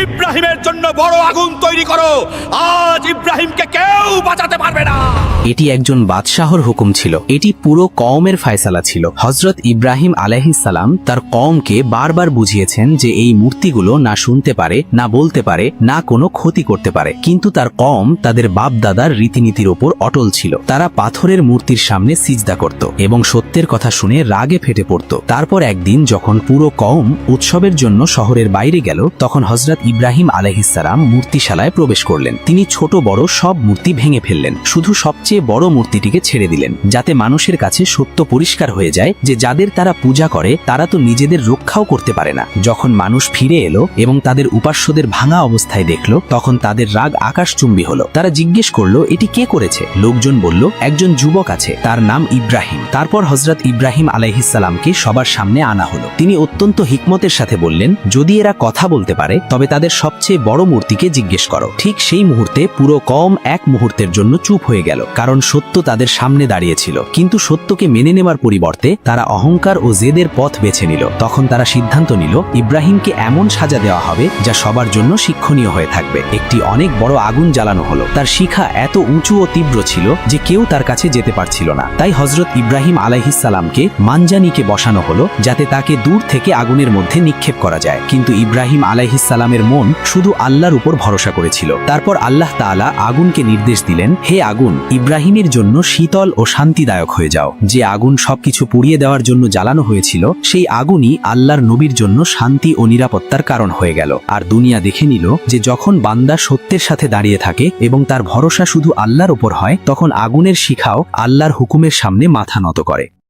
ইব্রাহিমের জন্য বড় আগুন তৈরি করো, আজ ইব্রাহিমকে কেউ বাঁচাতে পারবে না। এটি একজন বাদশাহর হুকুম ছিল, এটি পুরো কওমের ফয়সালা ছিল। হযরত ইব্রাহিম আলাইহিস সালাম তার কওমকে বারবার বুঝিয়েছেন যে এই মূর্তিগুলো না শুনতে পারে, না বলতে পারে, না কোনো ক্ষতি করতে পারে, কিন্তু তার কওম তাদের বাপ দাদার রীতিনীতির উপর অটল ছিল। তারা পাথরের মূর্তির সামনে সিজদা করত এবং সত্যের কথা শুনে রাগে ফেটে পড়ত। তারপর একদিন যখন পুরো কওম উৎসবের জন্য শহরের বাইরে গেল, তখন হযরত ইব্রাহিম আলাইহিস সালাম মূর্তিশালায় প্রবেশ করলেন। তিনি ছোট বড় সব মূর্তি ভেঙে ফেললেন, শুধু সবচেয়ে বড় মূর্তিটিকে ছেড়ে দিলেন, যাতে মানুষের কাছে সত্য পরিষ্কার হয়ে যায় যে যাদের তারা পূজা করে তারা তো নিজেদের রক্ষাও করতে পারে না। যখন মানুষ ফিরে এলো এবং তাদের উপাস্যদের ভাঙা অবস্থায় দেখলো, তখন তাদের রাগ আকাশচুম্বী হলো। তারা জিজ্ঞেস করলো, এটি কে করেছে? লোকজন বলল, একজন যুবক আছে, তার নাম ইব্রাহিম। তারপর হযরত ইব্রাহিম আলাইহিস সালামকে সবার সামনে আনা হলো। তিনি অত্যন্ত হিকমতের সাথে বললেন, যদি এরা কথা বলতে পারে তবে তাদের সবচেয়ে বড় মূর্তিকে জিজ্ঞেস করো। ঠিক সেই মুহূর্তে পুরো কওম এক মুহূর্তের জন্য চুপ হয়ে গেল, কারণ সত্য তাদের সামনে দাঁড়িয়েছিল। কিন্তু সত্যকে মেনে নেওয়ার পরিবর্তে তারা অহংকার ও জেদের পথ বেছে নিল। তখন তারা সিদ্ধান্ত নিল, ইব্রাহিমকে এমন সাজা দেওয়া হবে যা সবার জন্য শিক্ষণীয় হয়ে থাকবে। একটি অনেক বড় আগুন জ্বালানো হলো। তার শিখা এত উঁচু ও তীব্র ছিল যে কেউ তার কাছে যেতে পারছিল না। তাই হযরত ইব্রাহিম আলাইহিস সালামকে মানজানিকে বসানো হলো, যাতে তাকে দূর থেকে আগুনের মধ্যে নিক্ষেপ করা যায়। কিন্তু ইব্রাহিম আলাইহিস সালামের মন শুধু আল্লাহর উপর ভরসা করেছিল। তারপর আল্লাহ তাআলা আগুনকে নির্দেশ দিলেন, হে আগুন, ইব্রাহিমের জন্য শীতল ও শান্তিদায়ক হয়ে যাও। যে আগুন সবকিছু পুড়িয়ে দেওয়ার জন্য জ্বালানো হয়েছিল, সেই আগুনই আল্লাহর নবীর জন্য শান্তি ও নিরাপত্তার কারণ হয়ে গেল। আর দুনিয়া দেখে নিল যে যখন বান্দা সত্যের সাথে দাঁড়িয়ে থাকে এবং তার ভরসা শুধু আল্লাহর উপর হয়, তখন আগুনের শিখাও আল্লাহর হুকুমের সামনে মাথা নত করে।